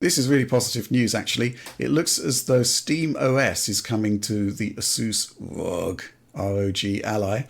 This is really positive news, actually. It looks as though SteamOS is coming to the Asus ROG Ally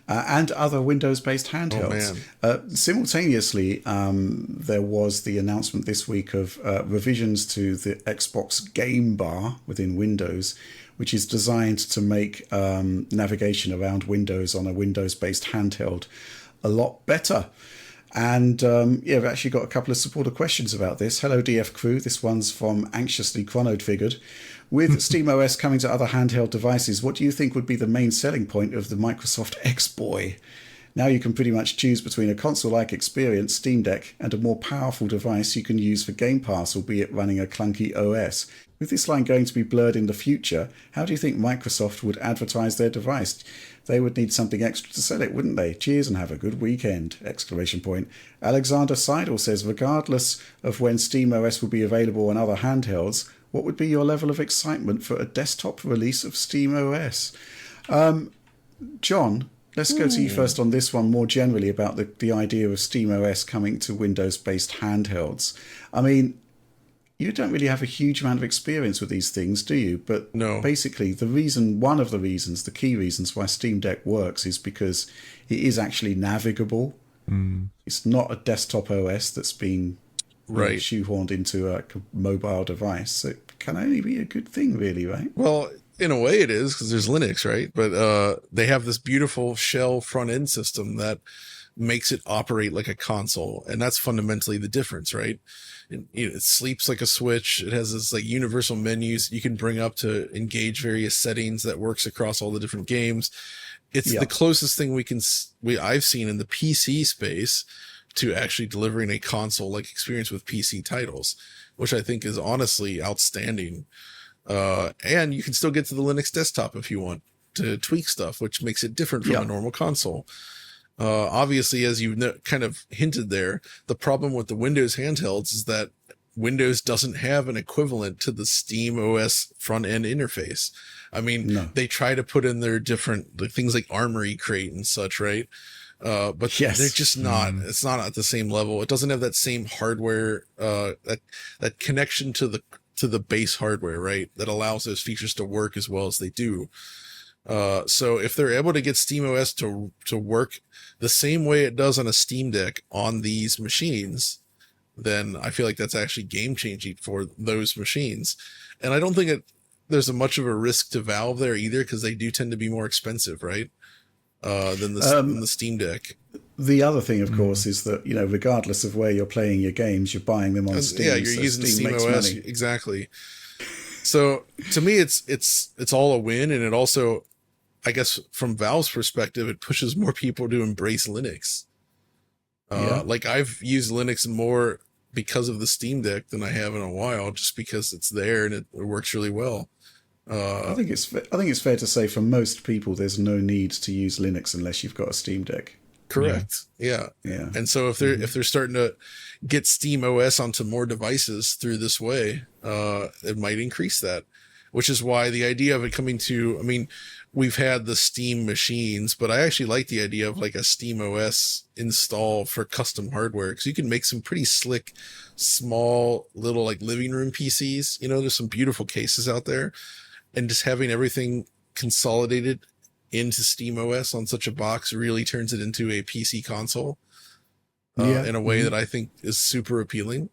and other Windows-based Oh handhelds. man. Simultaneously, there was the announcement this week of revisions to the Xbox Game Bar within Windows, which is designed to make navigation around Windows on a Windows-based handheld a lot better. And yeah, we've actually got a couple of supporter questions about this. Hello, DF crew. This one's from Anxiously Chronoed Figured. With SteamOS coming to other handheld devices, what do you think would be the main selling point of the Microsoft X-Boy? Now you can pretty much choose between a console-like experience, Steam Deck, and a more powerful device you can use for Game Pass, albeit running a clunky OS. With this line going to be blurred in the future, how do you think Microsoft would advertise their device? They would need something extra to sell it, wouldn't they? Cheers and have a good weekend! Exclamation point. Alexander Seidel says, regardless of when SteamOS will be available on other handhelds, what would be your level of excitement for a desktop release of SteamOS? John, let's go to you first on this one more generally about the idea of SteamOS coming to Windows-based handhelds. I mean, you don't really have a huge amount of experience with these things, do you? But No. basically, one of the reasons, the key reasons why Steam Deck works is because it is actually navigable. It's not a desktop OS that's been Right. shoehorned into a mobile device. So it can only be a good thing, really, right? Well, in a way it is because there's Linux, right? But they have this beautiful shell front end system that makes it operate like a console, and that's fundamentally the difference, right? It sleeps like a switch. It has this like universal menus you can bring up to engage various settings that works across all the different games. It's Yeah. the closest thing I've seen in the PC space to actually delivering a console like experience with PC titles, which I think is honestly outstanding. And you can still get to the Linux desktop if you want to tweak stuff, which makes it different from Yeah. a normal console. Obviously, as you kind of hinted there, the problem with the Windows handhelds is that Windows doesn't have an equivalent to the SteamOS front end interface. I mean, No. they try to put in their different things like Armory Crate and such, right? But Yes. they're just not. It's not at the same level. It doesn't have that same hardware, that connection to the base hardware, right? That allows those features to work as well as they do. So if they're able to get SteamOS to work the same way it does on a Steam Deck on these machines, then I feel like that's actually game changing for those machines. And I don't think there's much of a risk to Valve there either, because they do tend to be more expensive, right? Than the Steam Deck. The other thing, of course, is that, regardless of where you're playing your games, you're buying them on Steam. Yeah, you're so using Steam makes SteamOS money. exactly. So to me, it's all a win, and it also, I guess, from Valve's perspective, it pushes more people to embrace Linux. Yeah. Like I've used Linux more because of the Steam Deck than I have in a while, just because it's there and it works really well. I think it's fair to say for most people, there's no need to use Linux unless you've got a Steam Deck. Correct. Yeah. Yeah. And so if they're starting to get SteamOS onto more devices through this way, it might increase that, which is why the idea of it coming to, I mean, we've had the Steam machines, but I actually like the idea of like a SteamOS install for custom hardware, because you can make some pretty slick, small little like living room PCs. There's some beautiful cases out there, and just having everything consolidated into SteamOS on such a box really turns it into a PC console in a way that I think is super appealing.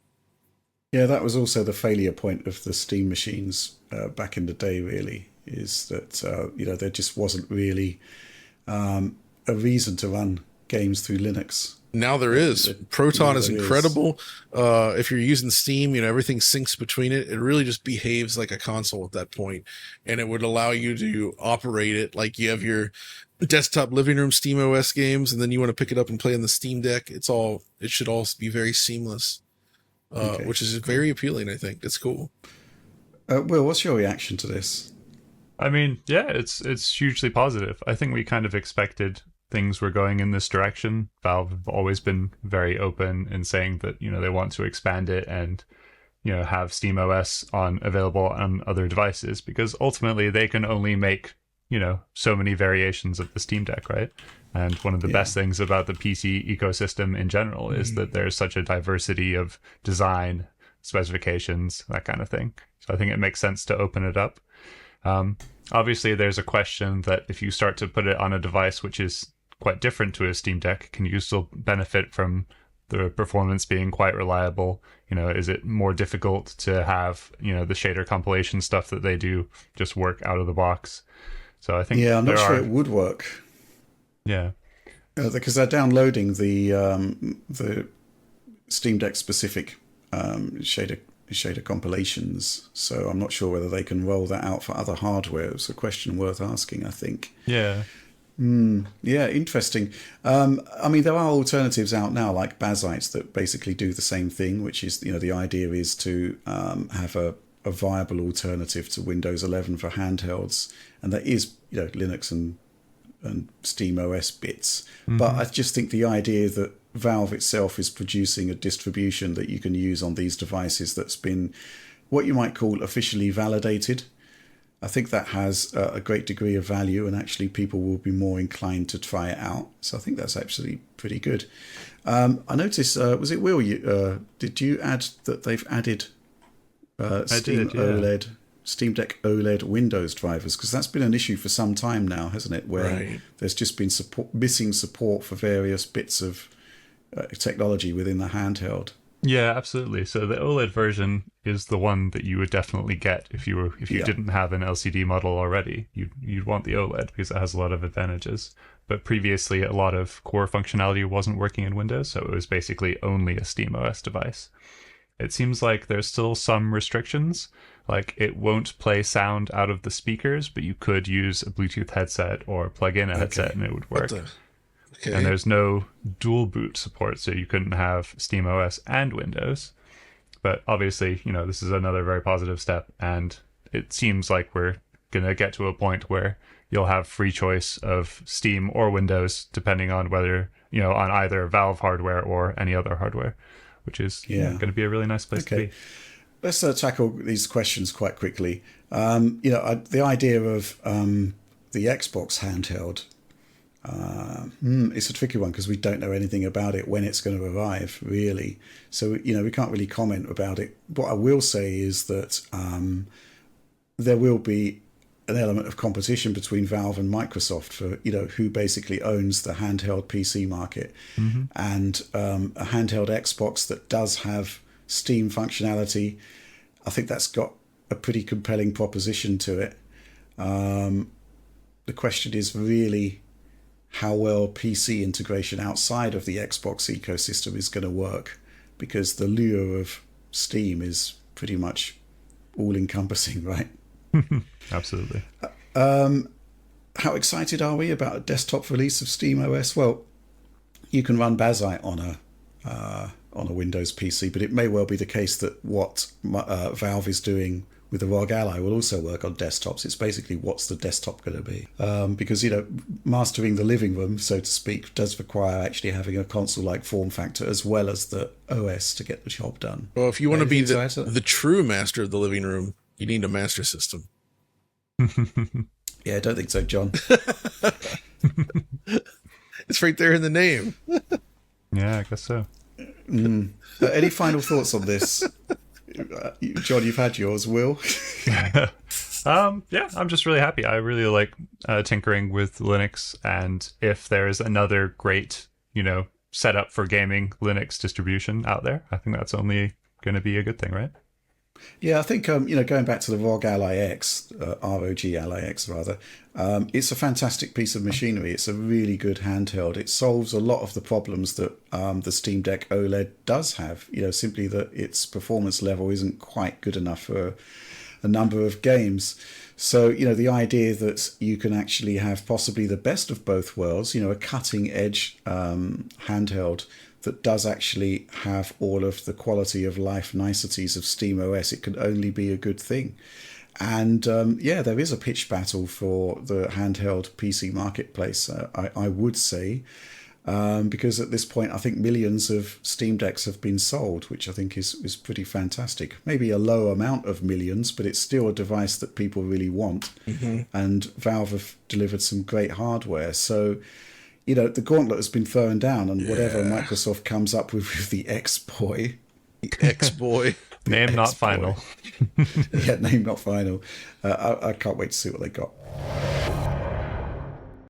Yeah, that was also the failure point of the Steam machines back in the day, really, is that, there just wasn't really a reason to run games through Linux. Now there is. Proton is there incredible. If you're using Steam, everything syncs between it. It really just behaves like a console at that point, and it would allow you to operate it like you have your desktop living room SteamOS games, and then you want to pick it up and play on the Steam Deck. It should all be very seamless, which is very appealing. I think it's cool. Will, what's your reaction to this? I mean, yeah, it's hugely positive. I think we kind of expected things were going in this direction. Valve have always been very open in saying that, they want to expand it and, have SteamOS available on other devices, because ultimately they can only make, so many variations of the Steam Deck, right? And one of the best things about the PC ecosystem in general is that there's such a diversity of design specifications, that kind of thing. So I think it makes sense to open it up. Obviously, there's a question that if you start to put it on a device which is quite different to a Steam Deck, can you still benefit from the performance being quite reliable? Is it more difficult to have, the shader compilation stuff that they do just work out of the box? So I think I'm not sure it would work. Yeah. Because they're downloading the Steam Deck specific shader compilations, so I'm not sure whether they can roll that out for other hardware. It's a question worth asking, I think. Yeah. Yeah, interesting. I mean, there are alternatives out now, like Bazites, that basically do the same thing, which is, the idea is to have a viable alternative to Windows 11 for handhelds, and that is, Linux and SteamOS bits. But I just think the idea that Valve itself is producing a distribution that you can use on these devices that's been what you might call officially validated, I think that has a great degree of value, and actually people will be more inclined to try it out. So I think that's actually pretty good. I noticed, was it Will, did you add that they've added Steam Deck OLED Windows drivers? Because that's been an issue for some time now, hasn't it? Where there's just been missing support for various bits of technology within the handheld. Yeah, absolutely. So the OLED version is the one that you would definitely get if you didn't have an LCD model already. You'd want the OLED because it has a lot of advantages. But previously, a lot of core functionality wasn't working in Windows, so it was basically only a SteamOS device. It seems like there's still some restrictions, like it won't play sound out of the speakers, but you could use a Bluetooth headset or plug in a headset and it would work. Okay. And there's no dual boot support, so you couldn't have SteamOS and Windows. But obviously, this is another very positive step, and it seems like we're going to get to a point where you'll have free choice of Steam or Windows, depending on whether, on either Valve hardware or any other hardware, which is going to be a really nice place to be. Let's tackle these questions quite quickly. The idea of the Xbox handheld, it's a tricky one because we don't know anything about it, when it's going to arrive, really. So, we can't really comment about it. What I will say is that there will be an element of competition between Valve and Microsoft for, who basically owns the handheld PC market. And a handheld Xbox that does have Steam functionality, I think that's got a pretty compelling proposition to it. The question is really how well PC integration outside of the Xbox ecosystem is going to work, because the lure of Steam is pretty much all-encompassing, right? Absolutely. How excited are we about a desktop release of SteamOS? Well, you can run Bazite on a Windows PC, but it may well be the case that what Valve is doing with the ROG Ally will also work on desktops. It's basically, what's the desktop going to be? Because, mastering the living room, so to speak, does require actually having a console-like form factor as well as the OS to get the job done. Well, if you want to be the true master of the living room, you need a master system. Yeah, I don't think so, John. It's right there in the name. Yeah, I guess so. Any final thoughts on this? John, you've had yours. Will? Yeah, I'm just really happy. I really like tinkering with Linux, and if there's another great, setup for gaming Linux distribution out there, I think that's only going to be a good thing, right? Yeah, I think, going back to the ROG Ally X, ROG Ally X rather, it's a fantastic piece of machinery. It's a really good handheld. It solves a lot of the problems that the Steam Deck OLED does have, simply that its performance level isn't quite good enough for a number of games. So, the idea that you can actually have possibly the best of both worlds, a cutting edge handheld that does actually have all of the quality of life niceties of SteamOS, it can only be a good thing. And there is a pitch battle for the handheld PC marketplace, I would say, because at this point I think millions of Steam Decks have been sold, which I think is pretty fantastic. Maybe a low amount of millions, but it's still a device that people really want. And Valve have delivered some great hardware. So, the gauntlet has been thrown down, and whatever Microsoft comes up with the X-Boy, X boy. Name not X-Boy. final. Yeah, name not final. I can't wait to see what they got.